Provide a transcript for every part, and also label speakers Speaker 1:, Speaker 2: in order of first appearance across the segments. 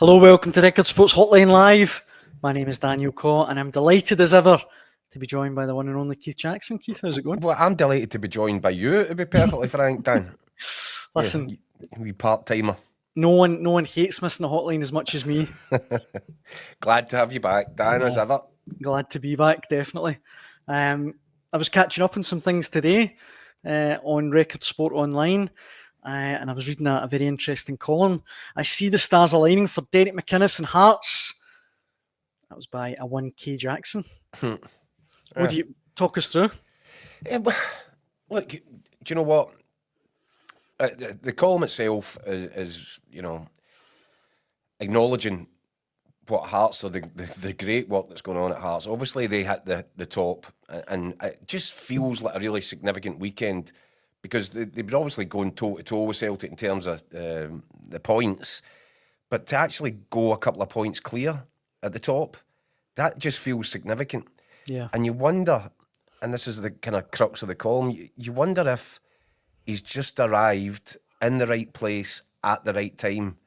Speaker 1: Hello, welcome to Record Sports Hotline Live. My name is Daniel Caw, and I'm delighted as ever to be joined by the one and only Keith Jackson. Keith, how's it going?
Speaker 2: Well, I'm delighted to be joined by you, to be perfectly frank, Dan.
Speaker 1: Listen,
Speaker 2: you wee part-timer.
Speaker 1: no one hates missing the hotline as much as me.
Speaker 2: Glad to have you back, Dan, as ever.
Speaker 1: Glad to be back, definitely. I was catching up on some things today on Record Sport Online, and I was reading a very interesting column. I see the stars aligning for Derek McInnes and Hearts. That was by a 1K Jackson. What do you talk us through?
Speaker 2: Look, do you know what? The column itself is acknowledging what Hearts are, the great work that's going on at Hearts. Obviously, they hit the top, and it just feels like a really significant weekend because they've been obviously going toe-to-toe with Celtic in terms of the points, but to actually go a couple of points clear at the top, that just feels significant.
Speaker 1: Yeah.
Speaker 2: And you wonder, and this is the kind of crux of the column, you wonder if he's just arrived in the right place at the right time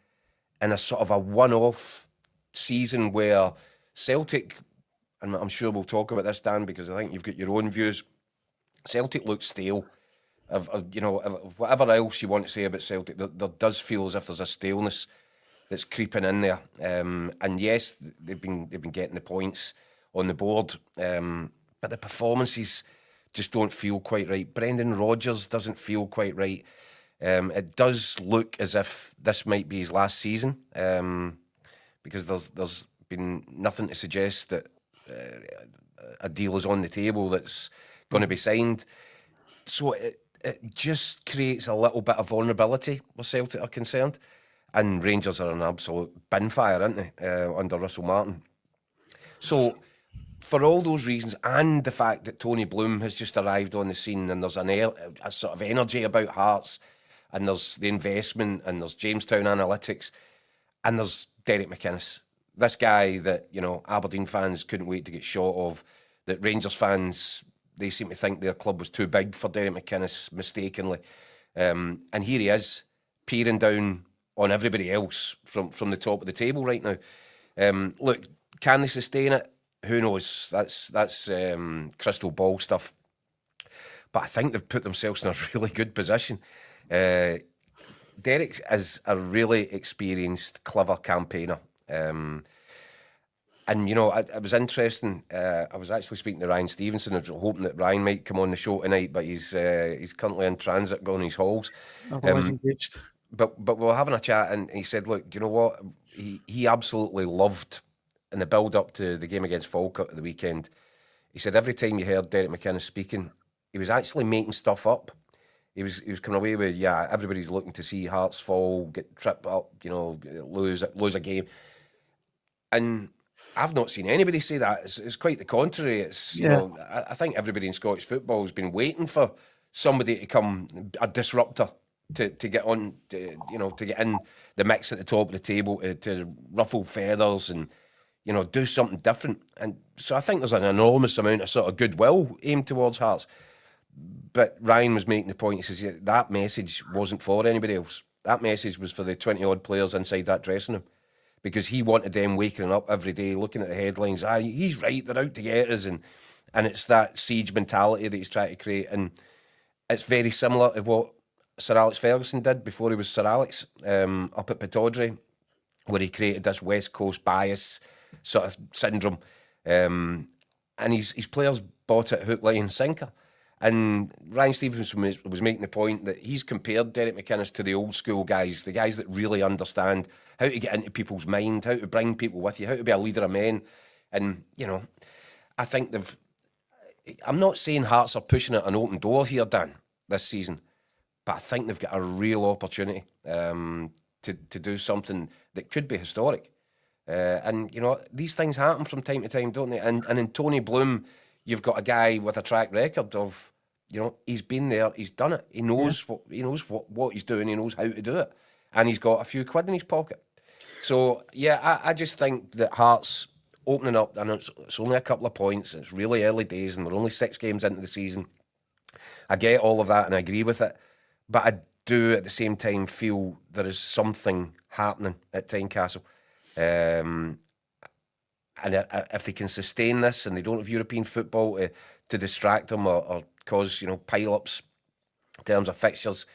Speaker 2: in a sort of a one-off season where Celtic, and I'm sure we'll talk about this, Dan, because I think you've got your own views, Celtic looks stale. Of whatever else you want to say about Celtic, there does feel as if there's a staleness that's creeping in there. And yes, they've been getting the points on the board, but the performances just don't feel quite right. Brendan Rodgers doesn't feel quite right. It does look as if this might be his last season, because there's been nothing to suggest that a deal is on the table that's going to be signed. So it just creates a little bit of vulnerability where Celtic are concerned. And Rangers are an absolute bin fire, aren't they, under Russell Martin? So for all those reasons, and the fact that Tony Bloom has just arrived on the scene, and there's a sort of energy about Hearts, and there's the investment, and there's Jamestown Analytics, and there's Derek McInnes. This guy that, Aberdeen fans couldn't wait to get shot of, that Rangers fans, they seem to think their club was too big for Derek McInnes, mistakenly. And here he is, peering down on everybody else from the top of the table right now. Look, can they sustain it? Who knows? That's crystal ball stuff. But I think they've put themselves in a really good position. Derek is a really experienced, clever campaigner. And, it was interesting. I was actually speaking to Ryan Stevenson. I was hoping that Ryan might come on the show tonight, but he's currently in transit going his halls.
Speaker 1: I've always engaged.
Speaker 2: But we were having a chat, and he said, look, do you know what? He absolutely loved, in the build-up to the game against Falkirk at the weekend, he said every time you heard Derek McInnes speaking, he was actually making stuff up. He was coming away with, everybody's looking to see Hearts fall, get tripped up, lose a game. And I've not seen anybody say that. It's quite the contrary. It's I think everybody in Scottish football has been waiting for somebody to come, a disruptor, to get on, to get in the mix at the top of the table, to ruffle feathers and do something different. And so I think there's an enormous amount of sort of goodwill aimed towards Hearts. But Ryan was making the point. He says that message wasn't for anybody else. That message was for the 20 odd players inside that dressing room, because he wanted them waking up every day, looking at the headlines. He's right, they're out to get us, and it's that siege mentality that he's trying to create. And it's very similar to what Sir Alex Ferguson did before he was Sir Alex, up at Pittodrie, where he created this West Coast bias sort of syndrome. And his players bought it hook, line and sinker. And Ryan Stevenson was making the point that he's compared Derek McInnes to the old school guys, the guys that really understand how to get into people's mind, how to bring people with you, how to be a leader of men. And, I think I'm not saying Hearts are pushing at an open door here, Dan, this season, but I think they've got a real opportunity to do something that could be historic. And, these things happen from time to time, don't they? And in Tony Bloom, you've got a guy with a track record of, he's been there, he's done it. He knows what he's doing, he knows how to do it. And he's got a few quid in his pocket. So, I just think that Hearts opening up, and it's only a couple of points, it's really early days, and we're only 6 games into the season. I get all of that and I agree with it, but I do at the same time feel there is something happening at Tynecastle. And if they can sustain this and they don't have European football to distract them or cause, pile-ups in terms of fixtures,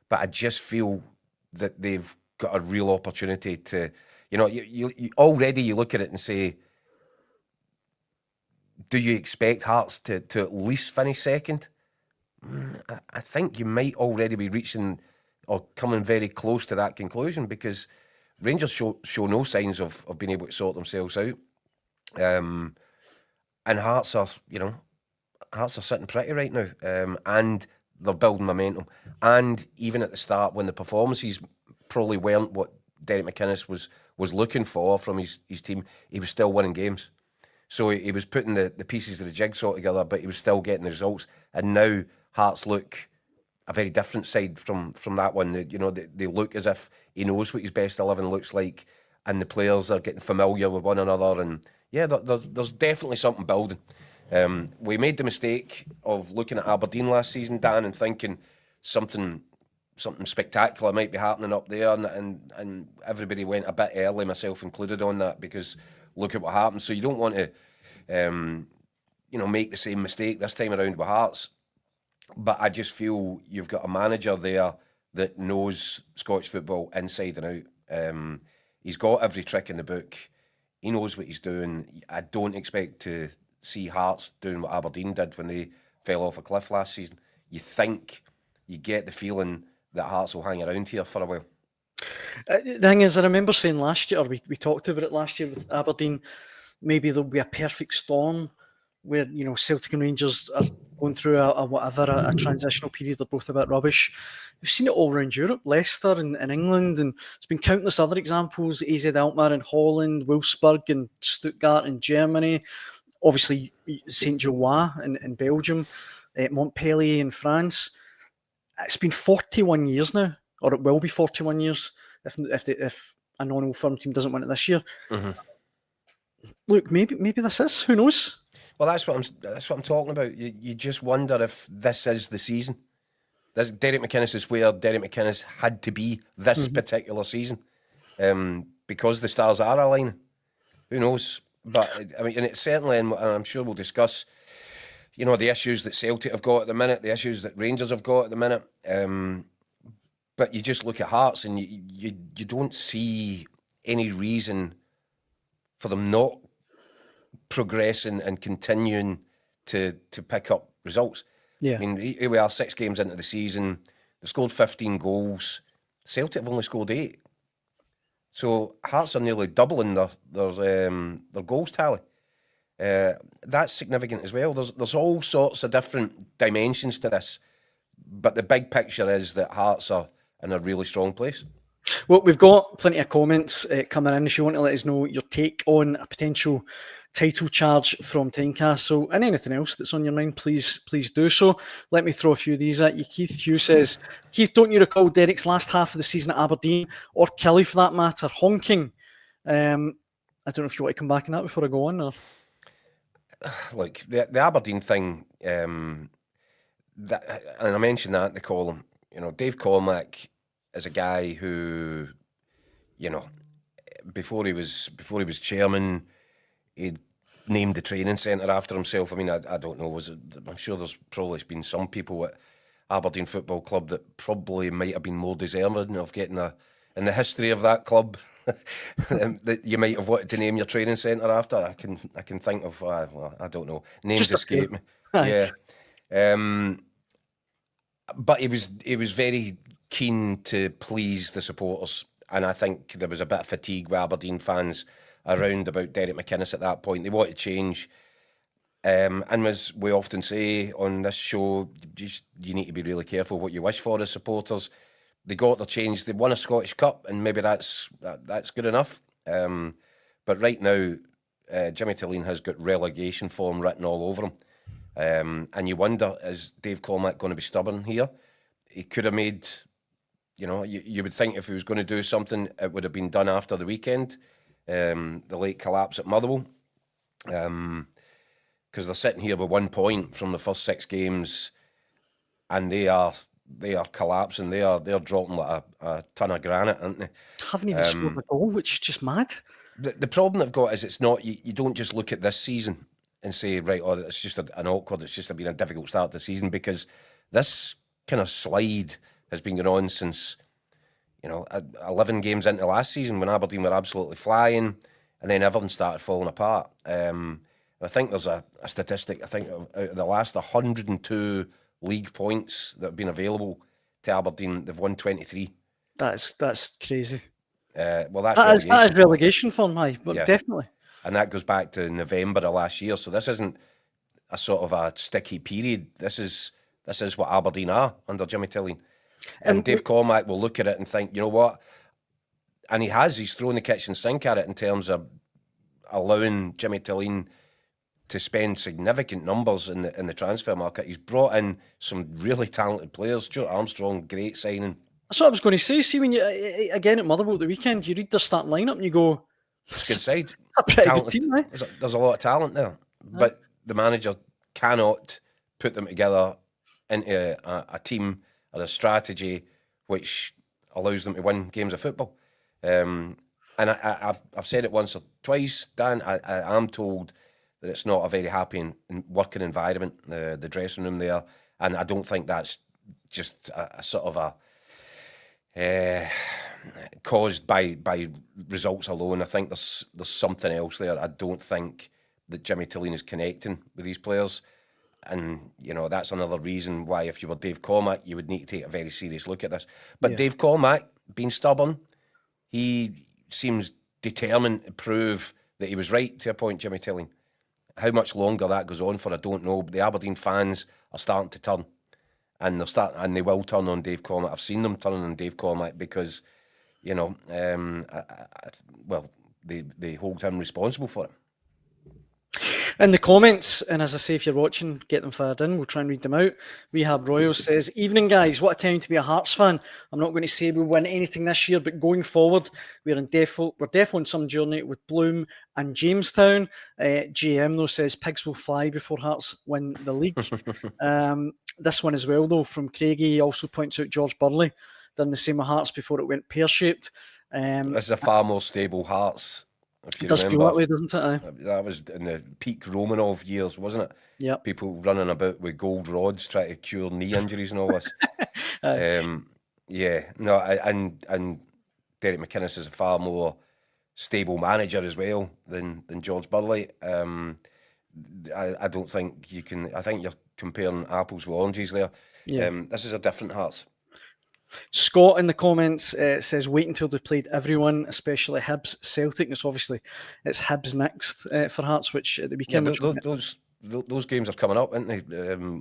Speaker 2: but I just feel that they've got a real opportunity to, you already you look at it and say, do you expect Hearts to at least finish second? I think you might already be reaching or coming very close to that conclusion, because Rangers show no signs of being able to sort themselves out. And Hearts are sitting pretty right now, and they're building momentum. And even at the start, when the performances probably weren't what Derek McInnes was looking for from his team, he was still winning games. So he was putting the pieces of the jigsaw together, but he was still getting the results. And now Hearts look a very different side from that one. They look as if he knows what his best 11 looks like, and the players are getting familiar with one another. And yeah, there's definitely something building. We made the mistake of looking at Aberdeen last season, Dan, and thinking something spectacular might be happening up there, and everybody went a bit early, myself included, on that, because look at what happened. So you don't want to, make the same mistake this time around with Hearts. But I just feel you've got a manager there that knows Scottish football inside and out. He's got every trick in the book. He knows what he's doing. I don't expect to see Hearts doing what Aberdeen did when they fell off a cliff last season. You get the feeling that Hearts will hang around here for a while.
Speaker 1: The thing is, I remember saying last year, or we talked about it last year with Aberdeen, maybe there'll be a perfect storm where, Celtic and Rangers are going through a transitional period. They're both a bit rubbish. We've seen it all around Europe, Leicester and England, and there's been countless other examples, AZ Alkmaar in Holland, Wolfsburg and Stuttgart in Germany, obviously Saint Gilloise in Belgium, Montpellier in France. It's been 41 years now, or it will be 41 years if a non-Old Firm team doesn't win it this year.
Speaker 2: Mm-hmm.
Speaker 1: Look, maybe this is. Who knows?
Speaker 2: Well, that's what I'm talking about. You just wonder if this is the season. Derek McInnes is where Derek McInnes had to be this particular season, because the stars are aligning. Who knows? But I mean, and it's certainly, and I'm sure we'll discuss, the issues that Celtic have got at the minute, the issues that Rangers have got at the minute. But you just look at Hearts and you don't see any reason for them not progressing and continuing to pick up results.
Speaker 1: Yeah.
Speaker 2: I mean, here we are 6 games into the season. They've scored 15 goals. Celtic have only scored 8. So Hearts are nearly doubling their goals tally. That's significant as well. There's all sorts of different dimensions to this, but the big picture is that Hearts are in a really strong place.
Speaker 1: Well, we've got plenty of comments coming in. If you want to let us know your take on a potential title charge from Tynecastle and anything else that's on your mind, please do so. Let me throw a few of these at you. Keith Hugh says, Keith, don't you recall Derek's last half of the season at Aberdeen, or Kelly for that matter, honking? I don't know if you want to come back on that before I go on. Or...
Speaker 2: Look, the Aberdeen thing, and I mentioned that in the column, Dave Cormack is a guy who, before he was chairman, he'd named the training centre after himself. I mean, I don't know. I'm sure there's probably been some people at Aberdeen Football Club that probably might have been more deserving of getting in the history of that club that you might have wanted to name your training centre after. I can think of, I don't know. Names just escape me. Yeah. But he was very keen to please the supporters, and I think there was a bit of fatigue with Aberdeen fans around about Derek McInnes at that point. They wanted change, and as we often say on this show, you need to be really careful what you wish for as supporters. They got their change. They won a Scottish Cup, and maybe that's good enough. But right now, Jimmy Tilleen has got relegation form written all over him, and you wonder, is Dave Cormack going to be stubborn here? He could have made. You would think if he was going to do something, it would have been done after the weekend, the late collapse at Motherwell, because they're sitting here with 1 point from the first 6 games, and they are collapsing. They're dropping like a ton of granite, aren't they?
Speaker 1: Haven't even scored a goal, which is just mad.
Speaker 2: The problem they've got is it's not, you don't just look at this season and say, right, oh, it's just an awkward, it's just been a difficult start to the season, because this kind of slide has been going on since, 11 games into last season when Aberdeen were absolutely flying, and then everything started falling apart. I think there's a statistic, I think out of the last 102 league points that have been available to Aberdeen, they've won 23.
Speaker 1: That's crazy.
Speaker 2: Well, that's
Speaker 1: that is relegation form, but
Speaker 2: yeah.
Speaker 1: Definitely.
Speaker 2: And that goes back to November of last year. So this isn't a sort of a sticky period. This is what Aberdeen are under Jimmy Tilleen. And Dave Cormack will look at it and think, you know what? And he's thrown the kitchen sink at it in terms of allowing Jimmy Tilleen to spend significant numbers in the transfer market. He's brought in some really talented players. Stuart Armstrong, great signing.
Speaker 1: That's what I was going to say. See, when you again at Motherwell the weekend, you read their starting lineup and you go,
Speaker 2: it's a good side.
Speaker 1: A pretty good team, right?
Speaker 2: There's a lot of talent there, but the manager cannot put them together into a team or a strategy which allows them to win games of football. And I've said it once or twice, Dan. I am told that it's not a very happy and working environment, the dressing room there, and I don't think that's just a sort of a caused by results alone. I think there's something else there. I don't think that Jimmy Tilleen is connecting with these players, and that's another reason why, if you were Dave Cormack, you would need to take a very serious look at this. But Dave Cormack, being stubborn, he seems determined to prove that he was right to appoint Jimmy Tilleen. How much longer that goes on for, I don't know. But the Aberdeen fans are starting to turn, and they will turn on Dave Cormack. I've seen them turning on Dave Cormack because, they hold him responsible for it.
Speaker 1: In the comments, and as I say, if you're watching, get them fired in. We'll try and read them out. Rehab Royal says, "Evening, guys. What a time to be a Hearts fan. I'm not going to say we'll win anything this year, but going forward, we're definitely on some journey with Bloom and Jamestown." GM, though, says, "Pigs will fly before Hearts win the league." This one as well, though, from Craigie, he also points out George Burley done the same with Hearts before it went pear-shaped.
Speaker 2: This is a far more stable Hearts.
Speaker 1: It does feel that way, doesn't it?
Speaker 2: That was in the peak Romanov years, wasn't it?
Speaker 1: Yeah.
Speaker 2: People running about with gold rods trying to cure knee injuries and all this. And Derek McInnes is a far more stable manager as well than George Burley. I don't think you can. I think you're comparing apples with oranges there. Yeah. This is a different Hearts.
Speaker 1: Scott in the comments says, "Wait until they've played everyone, especially Hibs, Celtic." It's Hibs next for Hearts, which at the weekend.
Speaker 2: Those games are coming up, aren't they?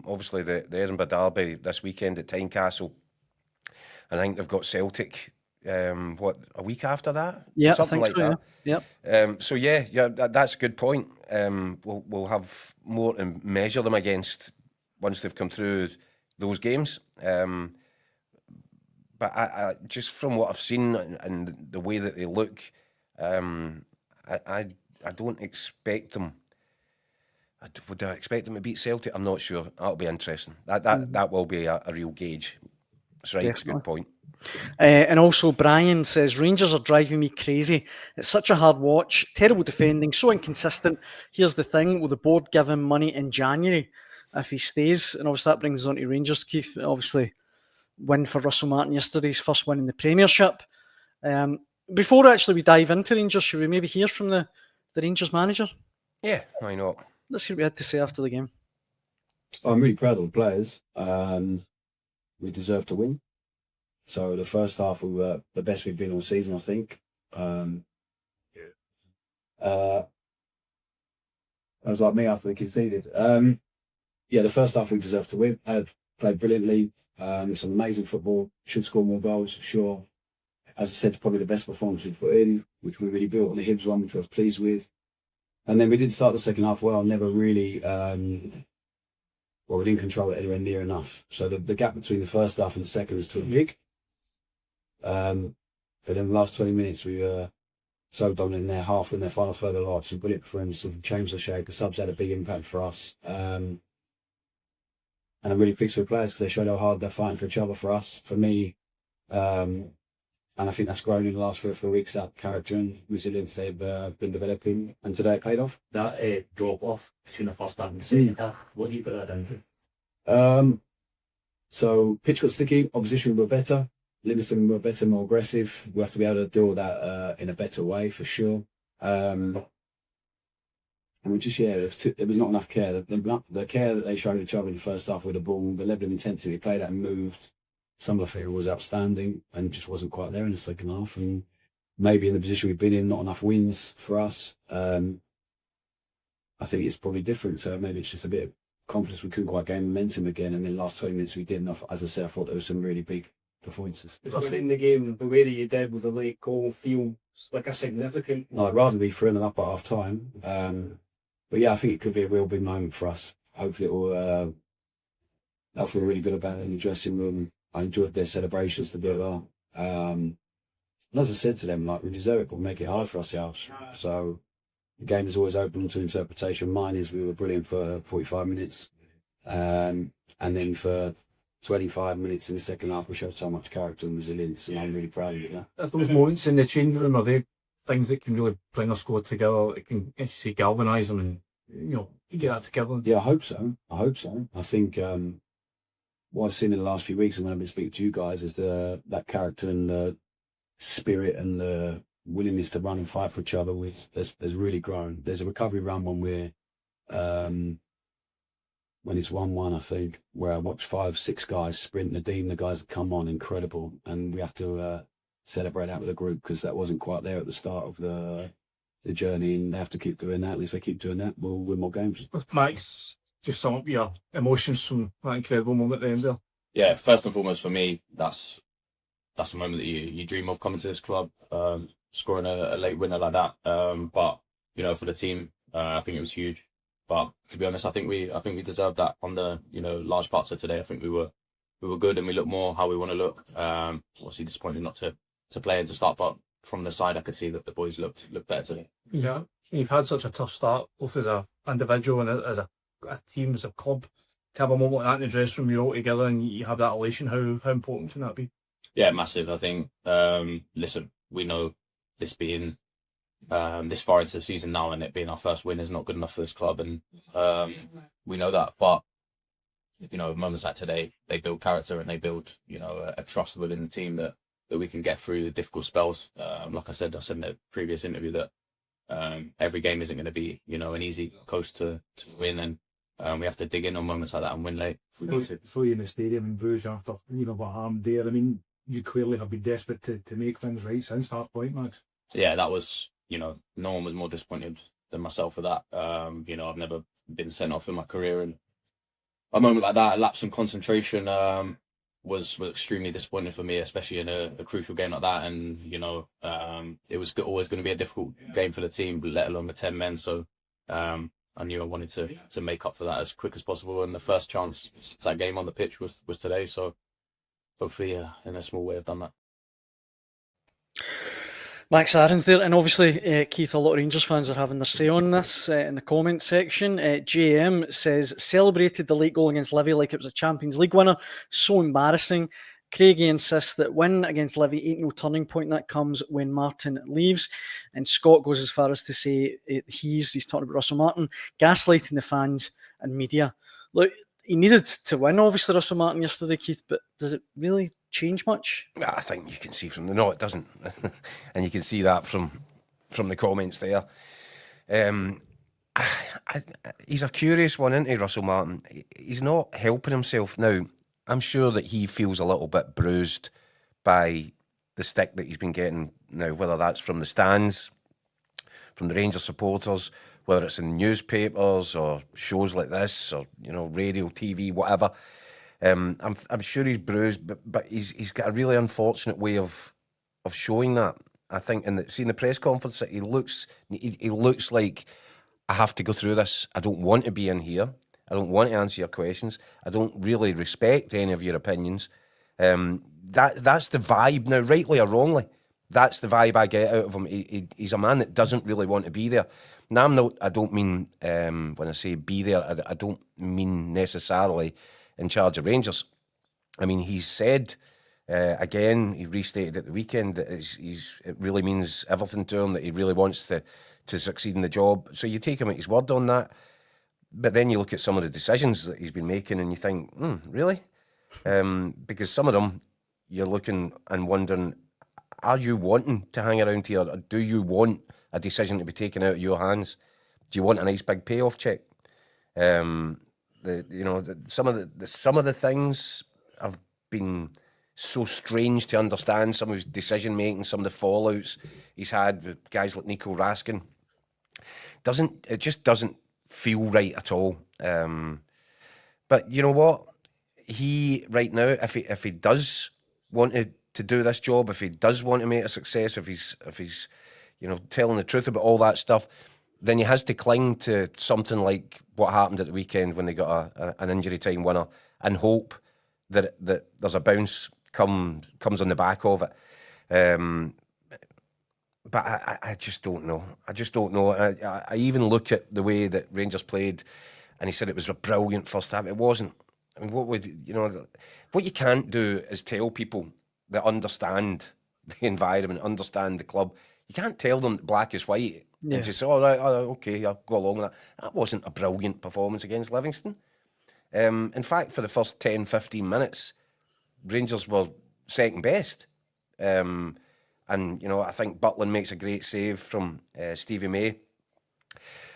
Speaker 2: Obviously, the Edinburgh Derby this weekend at Tynecastle, and I think they've got Celtic. A week after that?
Speaker 1: Yeah,
Speaker 2: something
Speaker 1: I think
Speaker 2: like
Speaker 1: that.
Speaker 2: Yeah. That's a good point. We'll have more to measure them against once they've come through those games. But I just from what I've seen and the way that they look, I don't expect them. Would I expect them to beat Celtic? I'm not sure. That'll be interesting. That will be a real gauge. That's right. It's a good point.
Speaker 1: And also Brian says, "Rangers are driving me crazy. It's such a hard watch. Terrible defending, so inconsistent. Here's the thing: will the board give him money in January if he stays?" And obviously that brings us on to Rangers, Keith. Obviously, win for Russell Martin yesterday's first win in the Premiership. Before actually we dive into Rangers, should we maybe hear from the Rangers manager?
Speaker 2: Yeah, why not?
Speaker 1: Let's see what we had to say after the game.
Speaker 3: I'm really proud of the players. We deserve to win. So the first half we were the best we've been all season, I think. That was like me after they conceded. The first half we deserved to win. Played brilliantly. Some amazing football. Should score more goals, sure. As I said, it's probably the best performance we've put in, which we really built on the Hibs one, which I was pleased with. And then we did start the second half well. Never really, we didn't control it anywhere near enough. So the gap between the first half and the second was too big. But in the last 20 minutes, we were so dominant in their half, in their final third of life. Some brilliant performance, sort of changed the shape. The subs had a big impact for us. And I'm really pleased with the players because they showed how hard they're fighting for each other for us. For me, And I think that's grown in the last 3 or 4 weeks, that character and resilience they've been developing. And today it paid off.
Speaker 4: That drop off between the first half and the second half, what do you put that down to?
Speaker 3: So pitch got sticky, opposition were better, Livingston were better, more aggressive. We have to be able to deal with that in a better way for sure. And we just, there was not enough care. The care that they showed each other in the first half with the ball, the level of intensity they played at and moved, some of the theory was outstanding and just wasn't quite there in the second half. And maybe in the position we've been in, not enough wins for us. I think it's probably different. So maybe it's just a bit of confidence we couldn't quite gain momentum again. And then last 20 minutes we did enough. As I said, I thought there was some really big performances.
Speaker 4: In the game, the way that you did with the late goal feels like a significant...
Speaker 3: No, I'd rather be 3-0 up at half time. But yeah, I think it could be a real big moment for us. Hopefully it will, they'll feel really good about it in the dressing room. I enjoyed their celebrations together. And as I said to them, like, we deserve it, but we make it hard for ourselves. So the game is always open to interpretation. Mine is we were brilliant for 45 minutes. And then for 25 minutes in the second half, we showed so much character and resilience, and I'm really proud of that.
Speaker 5: Are those moments in the change room, are they things that can really bring a squad together? It can, as you say, galvanise them and, you get that together?
Speaker 3: Yeah, I hope so. I think what I've seen in the last few weeks and when I've been speaking to you guys is that character and the spirit and the willingness to run and fight for each other has really grown. There's a recovery run when we're when it's 1-1, I think, where I watched 5-6 guys sprint Nadeem, the guys that come on, incredible. And we have to celebrate that with the group because that wasn't quite there at the start of the journey, and they have to keep doing that. At least they keep doing that, we'll win more games.
Speaker 5: Max, just sum up your emotions from that incredible moment at the end there.
Speaker 6: Yeah, first and foremost for me, that's a moment that you dream of, coming to this club, scoring a late winner like that. But for the team, I think it was huge. But to be honest, I think we deserved that on the large parts of today. I think we were good and we looked more how we want to look. Obviously disappointed not to play and to start, but from the side I could see that the boys looked better today.
Speaker 5: Yeah, you've had such a tough start, both as an individual and as a team, as a club. To have a moment like that in the dressing room, you're all together and you have that elation. How important can that be?
Speaker 6: Yeah, massive. I think. Listen, we know this being this far into the season now, and it being our first win is not good enough for this club, and we know that. But moments like today, they build character and they build a trust within the team that we can get through the difficult spells. Like I said in the previous interview that every game isn't going to be an easy coast to win, and we have to dig in on moments like that and win late if we need to.
Speaker 4: Throw you in the stadium in Bruges after what happened there. I mean, you clearly have been desperate to make things right since that point, Max.
Speaker 6: Yeah, that was no one was more disappointed than myself for that. I've never been sent off in my career, and a moment like that, a lapse in concentration, was extremely disappointing for me, especially in a crucial game like that. And it was always going to be a difficult game for the team, let alone with 10 men. So I knew I wanted to make up for that as quick as possible. And the first chance since that game on the pitch was today. So hopefully, in a small way, I've done that.
Speaker 1: Max Aaron's there, and obviously, Keith, a lot of Rangers fans are having their say on this in the comments section. JM says, celebrated the late goal against Livy like it was a Champions League winner. So embarrassing. Craigie insists that win against Livy ain't no turning point. That comes when Martin leaves. And Scott goes as far as to say he's talking about Russell Martin, gaslighting the fans and media. Look, he needed to win, obviously, Russell Martin yesterday, Keith, but does it really change much?
Speaker 2: I think you can see it doesn't. And you can see that from the comments there. He's a curious one, isn't he, Russell Martin? He's not helping himself now. I'm sure that he feels a little bit bruised by the stick that he's been getting now, whether that's from the stands, from the Rangers supporters, whether it's in newspapers or shows like this, or radio, TV, whatever. I'm sure he's bruised, but he's got a really unfortunate way of showing that. I think in the press conference, he looks like, I have to go through this. I don't want to be in here. I don't want to answer your questions. I don't really respect any of your opinions. That's the vibe now, rightly or wrongly. That's the vibe I get out of him. He's a man that doesn't really want to be there. Now, I don't mean, when I say be there, I don't mean necessarily in charge of Rangers. I mean, he's said Again, he restated at the weekend that it really means everything to him, that he really wants to succeed in the job. So you take him at his word on that. But then you look at some of the decisions that he's been making and you think, really? Because some of them, you're looking and wondering, are you wanting to hang around here? Or do you want a decision to be taken out of your hands? Do you want a nice big payoff check? Some of the things have been so strange to understand. Some of his decision making, some of the fallouts he's had with guys like Nico Raskin, it just doesn't feel right at all. But you know what? He right now, if he does want to do this job, if he does want to make a success, if he's telling the truth about all that stuff, then he has to cling to something like what happened at the weekend when they got an injury time winner, and hope that there's a bounce comes on the back of it. But I just don't know. I even look at the way that Rangers played, and he said it was a brilliant first half. It wasn't. I mean, what you can't do is tell people that understand the environment, understand the club. You can't tell them black is white and just say, all right, okay, I'll go along with that. That wasn't a brilliant performance against Livingston. In fact, for the first 10, 15 minutes, Rangers were second best. And, I think Butland makes a great save from Stevie May.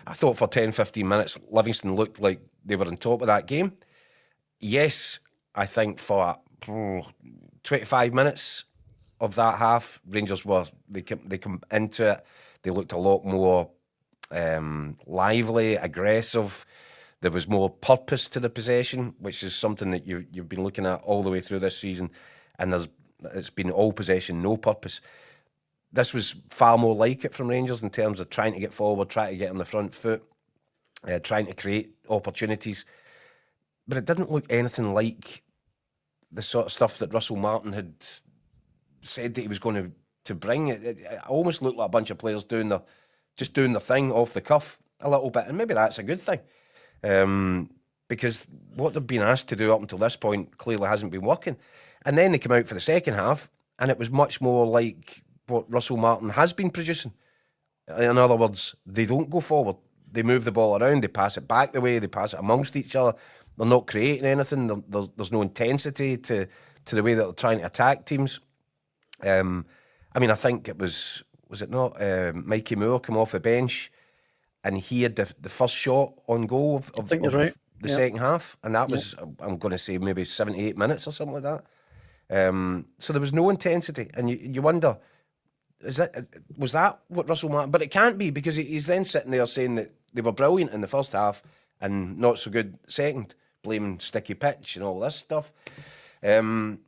Speaker 2: I thought for 10, 15 minutes, Livingston looked like they were on top of that game. Yes, I think for 25 minutes of that half, Rangers they come into it. They looked a lot more lively, aggressive. There was more purpose to the possession, which is something that you've been looking at all the way through this season. And it's been all possession, no purpose. This was far more like it from Rangers in terms of trying to get forward, trying to get on the front foot, trying to create opportunities. But it didn't look anything like the sort of stuff that Russell Martin had said that he was going to bring. It almost looked like a bunch of players doing their thing off the cuff a little bit. And maybe that's a good thing. Because what they've been asked to do up until this point clearly hasn't been working. And then they come out for the second half, and it was much more like what Russell Martin has been producing. In other words, they don't go forward. They move the ball around, they pass it back the way, they pass it amongst each other. They're not creating anything. There's no intensity to the way that they're trying to attack teams. I think it was it not Mikey Moore come off the bench, and he had the first shot on goal of the second half, and that was, I'm going to say, maybe 78 minutes or something like that. So there was no intensity, and you wonder, was that what Russell Martin? But it can't be, because he's then sitting there saying that they were brilliant in the first half and not so good second, blaming sticky pitch and all this stuff. I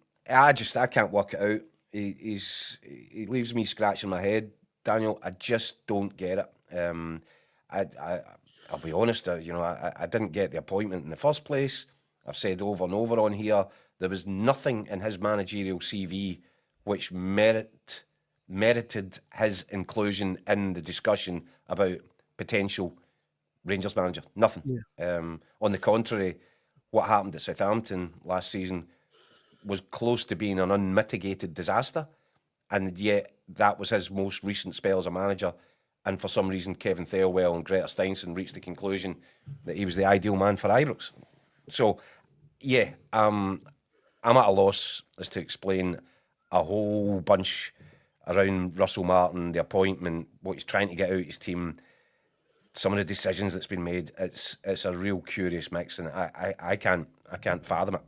Speaker 2: can't work it out. He leaves me scratching my head, Daniel. I just don't get it. I'll be honest, I didn't get the appointment in the first place. I've said over and over on here, there was nothing in his managerial CV which merited his inclusion in the discussion about potential Rangers manager. Nothing. Yeah. On the contrary, what happened at Southampton last season was close to being an unmitigated disaster, and yet that was his most recent spell as a manager. And for some reason, Kevin Thelwell and Greta Steinson reached the conclusion that he was the ideal man for Ibrox. So, yeah, I'm at a loss as to explain a whole bunch around Russell Martin, the appointment, what he's trying to get out of his team, some of the decisions that's been made. It's a real curious mix, and I can't fathom it.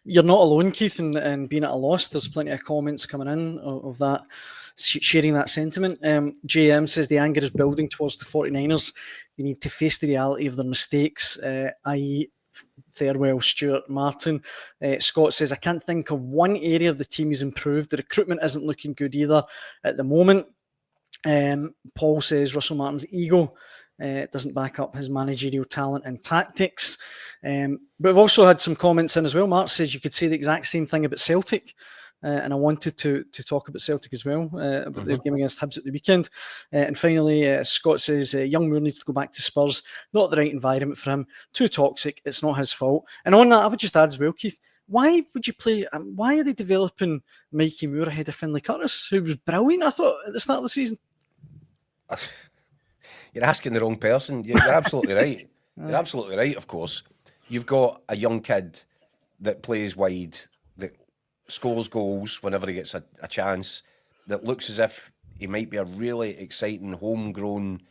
Speaker 1: You're not alone, Keith, in being at a loss. There's plenty of comments coming in of that, sharing that sentiment. JM says the anger is building towards the 49ers. They need to face the reality of their mistakes, i.e. Thelwell, Stewart, Martin. Scott says, I can't think of one area of the team is improved. The recruitment isn't looking good either at the moment. Paul says Russell Martin's ego doesn't back up his managerial talent and tactics. But we've also had some comments in as well. Mark says you could say the exact same thing about Celtic. And I wanted to talk about Celtic as well, about their game against Hibs at the weekend. And finally, Scott says, Young Moore needs to go back to Spurs. Not the right environment for him. Too toxic. It's not his fault. And on that, I would just add as well, Keith, why would you play? Why are they developing Mikey Moore ahead of Finlay Curtis, who was brilliant, I thought, at the start of the season?
Speaker 2: You're asking the wrong person. You're absolutely right. You're absolutely right, of course. You've got a young kid that plays wide, that scores goals whenever he gets a chance, that looks as if he might be a really exciting, homegrown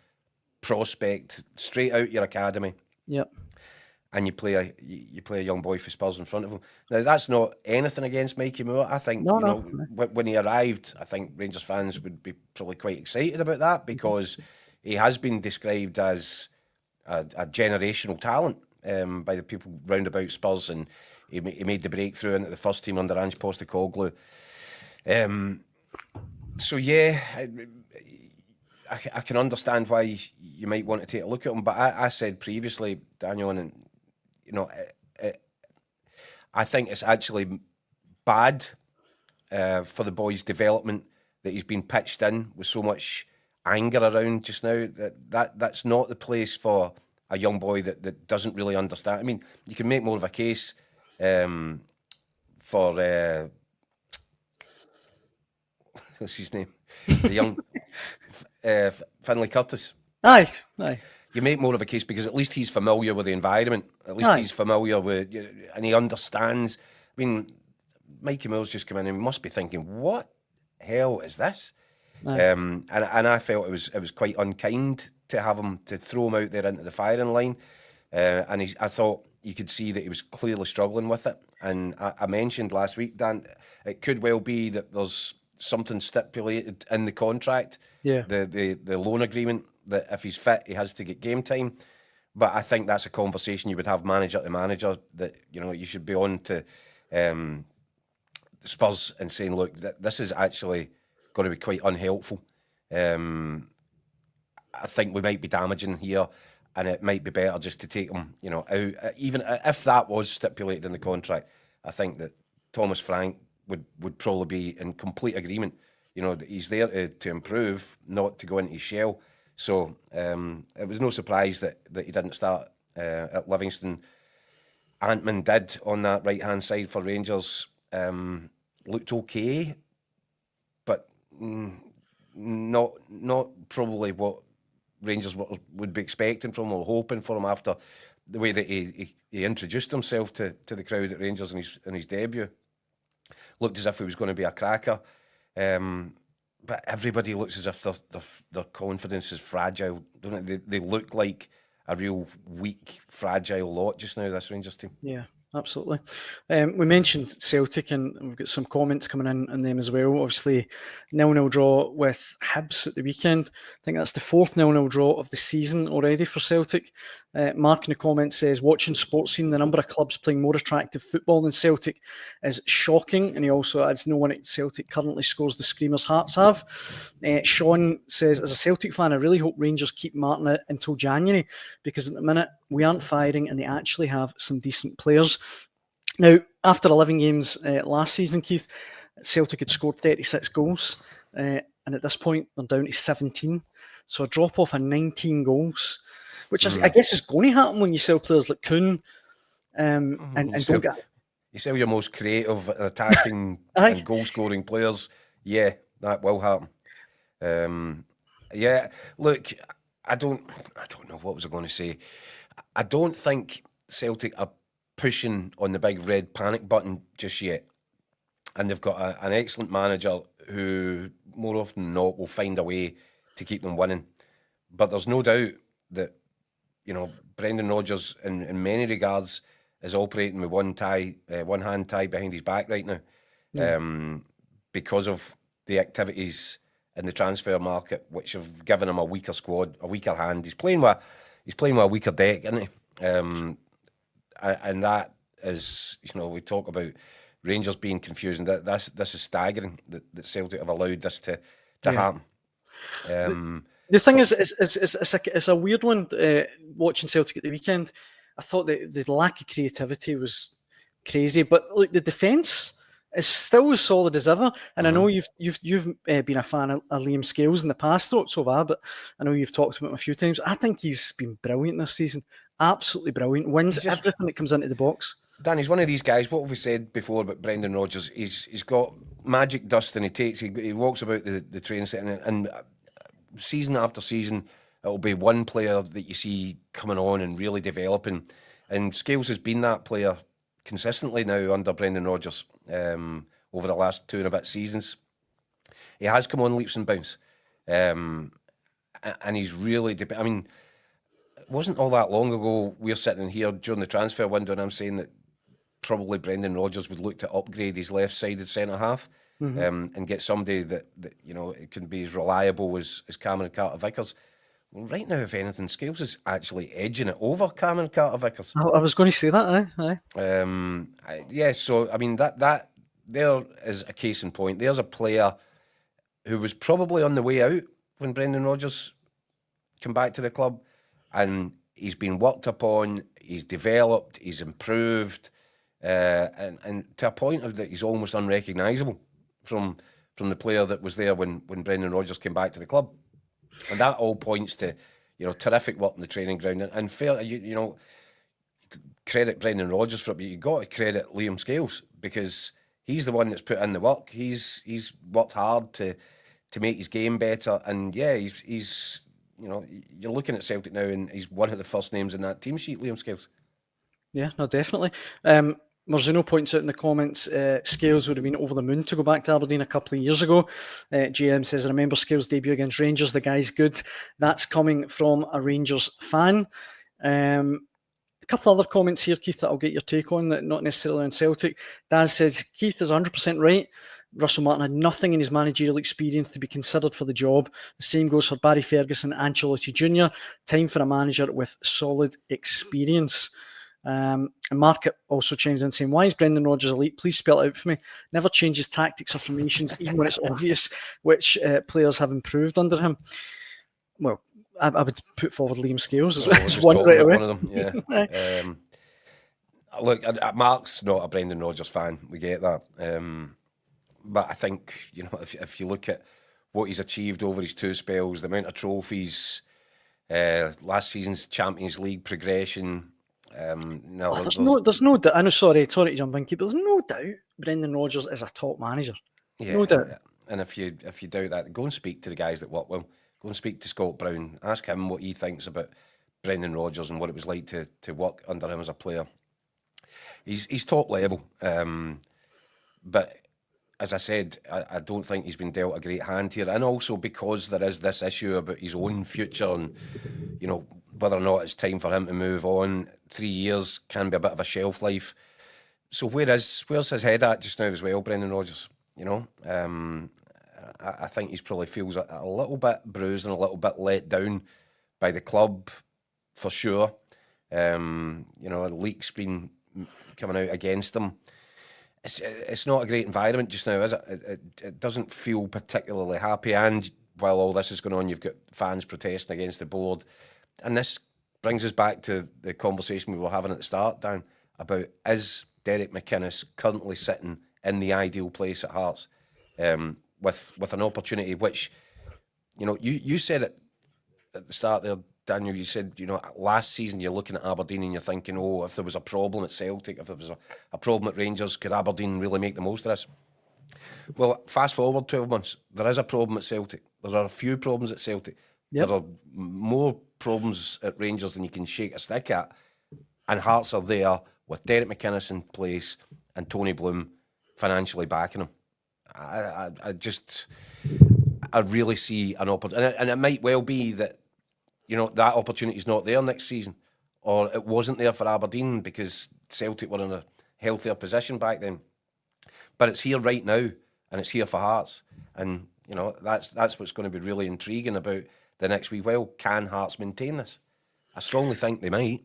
Speaker 2: prospect, straight out your academy.
Speaker 1: Yep.
Speaker 2: And you play a young boy for Spurs in front of him. Now, that's not anything against Mikey Moore. I think when he arrived, I think Rangers fans would be probably quite excited about that, because he has been described as a generational talent by the people round about Spurs, and he made the breakthrough into the first team under Ange Postecoglou. So yeah, I can understand why you might want to take a look at him, but I said previously, Daniel, and I think it's actually bad for the boy's development that he's been pitched in with so much anger around just now. That's not the place for a young boy that doesn't really understand. I mean, you can make more of a case for what's his name, the young Finlay Curtis.
Speaker 1: Aye.
Speaker 2: You make more of a case because at least he's familiar with the environment. At least he's familiar with, and he understands. I mean, Mikey Moore's just come in and must be thinking, what hell is this? And I felt it was quite unkind to have him, to throw him out there into the firing line. And I thought you could see that he was clearly struggling with it. And I mentioned last week, Dan, it could well be that there's something stipulated in the contract, the loan agreement, that if he's fit, he has to get game time. But I think that's a conversation you would have manager to manager, that, you know, you should be on to Spurs and saying, look, this is actually going to be quite unhelpful. I think we might be damaging here, and it might be better just to take him, you know, out. Even if that was stipulated in the contract, I think that Thomas Frank would probably be in complete agreement. You know, that he's there to improve, not to go into his shell. So it was no surprise that he didn't start at Livingston. Antman did on that right-hand side for Rangers. Looked okay, but not probably what Rangers would be expecting from him or hoping for him after the way that he introduced himself to the crowd at Rangers in his debut. Looked as if he was going to be a cracker. But everybody looks as if their confidence is fragile, don't they? They look like a real weak, fragile lot just now, this Rangers team. Yeah,
Speaker 1: absolutely. We mentioned Celtic, and we've got some comments coming in on them as well. Obviously, 0-0 draw with Hibs at the weekend. I think that's the 4th 0-0 draw of the season already for Celtic. Mark in the comments says, watching sports scene, the number of clubs playing more attractive football than Celtic is shocking. And he also adds, no one at Celtic currently scores the screamers Hearts have. Sean says, as a Celtic fan, I really hope Rangers keep Martin out until January, because at the minute we aren't firing and they actually have some decent players. Now, after 11 games last season, Keith, Celtic had scored 36 goals. And at this point, they're down to 17. So a drop off of 19 goals, which I guess is going to happen when you sell players like Kuhn. And don't get...
Speaker 2: You sell your most creative, attacking and goal-scoring players. Yeah, that will happen. Yeah, look, I don't know, what was I going to say? I don't think Celtic are pushing on the big red panic button just yet. And they've got an excellent manager who, more often than not, will find a way to keep them winning. But there's no doubt that, you know, Brendan Rodgers, in many regards, is operating with one hand tied behind his back right now, because of the activities in the transfer market, which have given him a weaker squad, a weaker hand. He's playing with a weaker deck, isn't he? And that is, you know, we talk about Rangers being confusing. This is staggering that Celtic have allowed this to happen.
Speaker 1: The thing is, it's a weird one. Watching Celtic at the weekend, I thought that the lack of creativity was crazy. But look, the defence is still as solid as ever. And I know you've been a fan of Liam Scales in the past, so have I. But I know you've talked about him a few times. I think he's been brilliant this season. Absolutely brilliant. Wins everything that comes into the box.
Speaker 2: Dan, he's one of these guys. What have we said before about Brendan Rodgers? He's got magic dust, and he walks about the train set, and season after season, it'll be one player that you see coming on and really developing. And Scales has been that player consistently now under Brendan Rodgers over the last 2 and a bit seasons. He has come on leaps and bounds, and he's really. I mean, it wasn't all that long ago we're sitting here during the transfer window, and I'm saying that probably Brendan Rodgers would look to upgrade his left-sided centre half and get somebody that it can be as reliable as Cameron Carter-Vickers. Well, right now, if anything, Scales is actually edging it over Cameron Carter-Vickers.
Speaker 1: I was going to say that, aye.
Speaker 2: Yeah, so I mean that there is a case in point. There's a player who was probably on the way out when Brendan Rodgers came back to the club, and he's been worked upon, he's developed, he's improved, and to a point of that he's almost unrecognisable from the player that was there when Brendan Rodgers came back to the club. And that all points to, terrific work in the training ground. And fair, credit Brendan Rodgers for it, but you've got to credit Liam Scales, because he's the one that's put in the work. He's worked hard to make his game better. And yeah, he's you're looking at Celtic now, and he's one of the first names in that team sheet, Liam Scales.
Speaker 1: Yeah, no, definitely. Marzuno points out in the comments, Scales would have been over the moon to go back to Aberdeen a couple of years ago. GM says, I remember Scales' debut against Rangers. The guy's good. That's coming from a Rangers fan. A couple of other comments here, Keith, that I'll get your take on, that not necessarily on Celtic. Daz says, Keith is 100% right. Russell Martin had nothing in his managerial experience to be considered for the job. The same goes for Barry Ferguson and Ancelotti Jr. Time for a manager with solid experience. And Mark also chimes in saying, why is Brendan Rodgers elite? Please spell it out for me. Never changes tactics or formations, even when it's obvious which players have improved under him. Well, I would put forward Liam Scales as one right away.
Speaker 2: One of them, yeah. Look, Mark's not a Brendan Rodgers fan. We get that. But I think, if you look at what he's achieved over his 2 spells, the amount of trophies, last season's Champions League progression.
Speaker 1: There's no doubt. I know, sorry to jump in, but there's no doubt Brendan Rodgers is a top manager.
Speaker 2: Yeah,
Speaker 1: no doubt.
Speaker 2: And if you doubt that, go and speak to the guys that work well. Go and speak to Scott Brown. Ask him what he thinks about Brendan Rodgers and what it was like to work under him as a player. He's top level, but as I said, I don't think he's been dealt a great hand here, and also because there is this issue about his own future and whether or not it's time for him to move on. 3 years can be a bit of a shelf life. So where's his head at just now as well, Brendan Rodgers? I think he probably feels a little bit bruised and a little bit let down by the club, for sure. Leaks been coming out against him. It's not a great environment just now, is it? It doesn't feel particularly happy. And while all this is going on, you've got fans protesting against the board. And this brings us back to the conversation we were having at the start, Dan, about is Derek McInnes currently sitting in the ideal place at Hearts with an opportunity which, you said it at the start there, Daniel, you said, last season you're looking at Aberdeen and you're thinking, if there was a problem at Celtic, if there was a problem at Rangers, could Aberdeen really make the most of this? Well, fast forward 12 months, there is a problem at Celtic. There are a few problems at Celtic. Yep. There are more problems at Rangers than you can shake a stick at. And Hearts are there with Derek McInnes in place and Tony Bloom financially backing him. I really see an opportunity. And it might well be that, that opportunity is not there next season, or it wasn't there for Aberdeen because Celtic were in a healthier position back then. But it's here right now, and it's here for Hearts. And, that's what's going to be really intriguing about the next wee while. Can Hearts maintain this? I strongly think they might.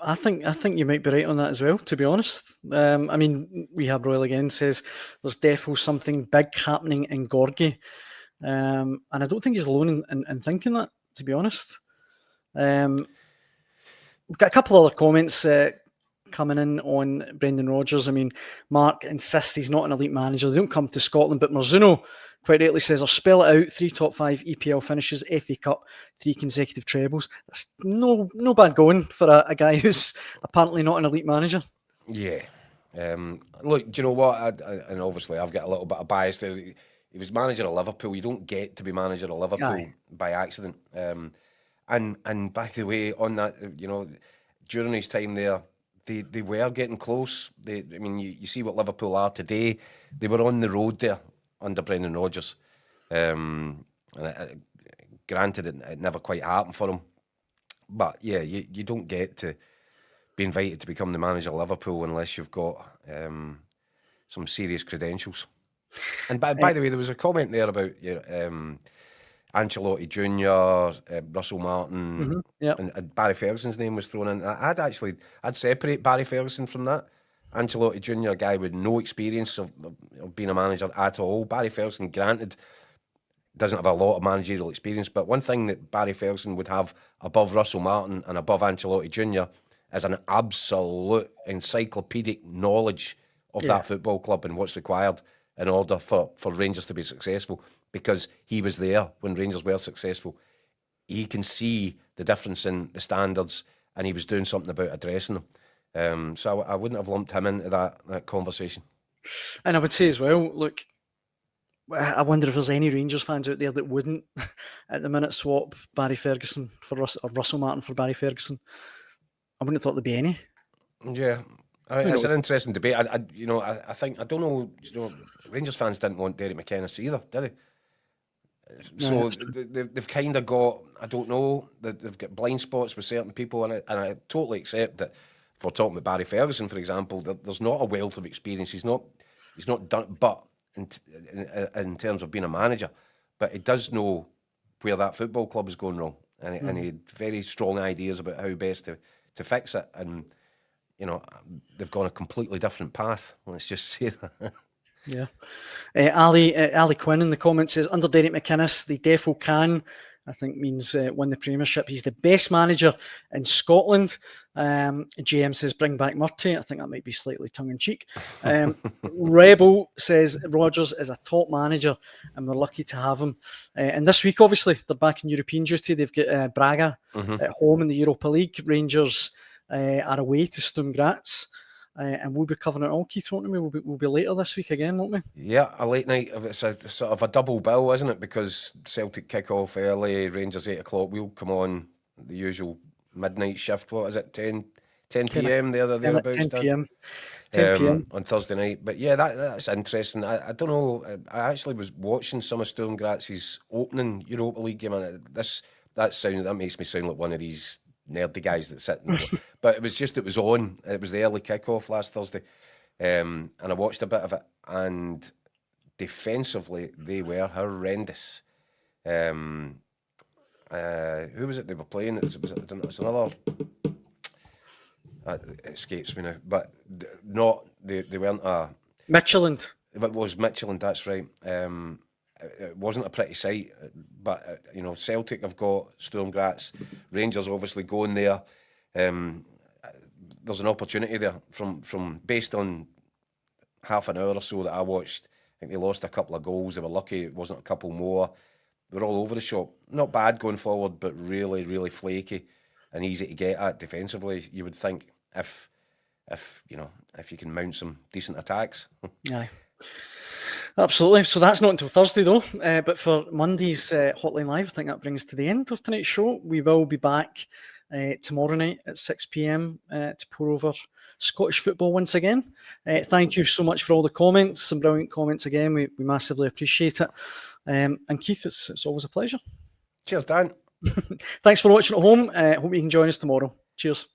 Speaker 1: I think you might be right on that as well, to be honest. Rehab Royal again says there's definitely something big happening in Gorgie. And I don't think he's alone in thinking that, to be honest. We've got a couple other comments coming in on Brendan Rodgers. Mark insists he's not an elite manager. They don't come to Scotland, but Marzuno quite rightly says, I'll spell it out, 3 top 5 EPL finishes, FA Cup, 3 consecutive trebles. That's no bad going for a guy who's apparently not an elite manager.
Speaker 2: Yeah. Look, do you know what? And obviously I've got a little bit of bias there. He was manager of Liverpool. You don't get to be manager of Liverpool
Speaker 1: Aye.
Speaker 2: by accident. And by the way, on that, during his time there, they were getting close. I mean, you see what Liverpool are today. They were on the road there under Brendan Rodgers. Granted, it never quite happened for him. But yeah, you don't get to be invited to become the manager of Liverpool unless you've got some serious credentials. And by the way, there was a comment there about Ancelotti Jr., Russell Martin, and Barry Ferguson's name was thrown in. I'd separate Barry Ferguson from that. Ancelotti Jr., a guy with no experience of being a manager at all. Barry Ferguson, granted, doesn't have a lot of managerial experience, but one thing that Barry Ferguson would have above Russell Martin and above Ancelotti Jr. is an absolute encyclopedic knowledge of that football club and what's required in order for Rangers to be successful, because he was there when Rangers were successful. He can see the difference in the standards, and he was doing something about addressing them. So I wouldn't have lumped him into that conversation.
Speaker 1: And I would say as well, look, I wonder if there's any Rangers fans out there that wouldn't at the minute swap Barry Ferguson for Russell Martin for Barry Ferguson. I wouldn't have thought there'd be any.
Speaker 2: Yeah. It's an interesting debate. I think, I don't know, Rangers fans didn't want Derek McInnes either, did they? So they've kind of got, I don't know, they've got blind spots with certain people, and I totally accept that. If we're talking about Barry Ferguson, for example, there's not a wealth of experience. He's not done, but in terms of being a manager, but he does know where that football club is going wrong, and he had very strong ideas about how best to fix it. And they've gone a completely different path. Let's just say that.
Speaker 1: Yeah. Ali Quinn in the comments says, under Derek McInnes, the defo can, I think means win the Premiership. He's the best manager in Scotland. GM says, bring back Murty. I think that might be slightly tongue-in-cheek. Rebel says, Rodgers is a top manager and we're lucky to have him. And this week, obviously, they're back in European duty. They've got Braga at home in the Europa League. Rangers are away to Sturm Graz. And we'll be covering it all, Keith, won't we? We'll be later this week again, won't we?
Speaker 2: Yeah, a late night. It's a sort of a double bill, isn't it? Because Celtic kick off early, Rangers 8 o'clock. We'll come on the usual midnight shift. What is it? 10 p.m. thereabouts.
Speaker 1: 10 p.m. 10 p.m.
Speaker 2: on Thursday night. But yeah, that's interesting. I don't know. I actually was watching some of Sturm Graz's opening Europa League game, and that makes me sound like one of these nerdy guys that sit but it was on. It was the early kickoff last Thursday, and I watched a bit of it, and defensively they were horrendous. Who was it they were playing? It was another, it escapes me now, but they weren't
Speaker 1: Midtjylland.
Speaker 2: It was Midtjylland, that's right. It wasn't a pretty sight, but Celtic have got Sturm Graz, Rangers obviously going there. There's an opportunity there from based on half an hour or so that I watched. I think they lost a couple of goals. They were lucky it wasn't a couple more. They were all over the shop. Not bad going forward, but really, really flaky and easy to get at defensively. You would think if you can mount some decent attacks.
Speaker 1: Aye. Absolutely. So that's not until Thursday, though. But for Monday's Hotline Live, I think that brings us to the end of tonight's show. We will be back tomorrow night at 6 p.m. To pour over Scottish football once again. Thank you so much for all the comments. Some brilliant comments again. We massively appreciate it. And Keith, it's always a pleasure.
Speaker 2: Cheers, Dan.
Speaker 1: Thanks for watching at home. Hope you can join us tomorrow. Cheers.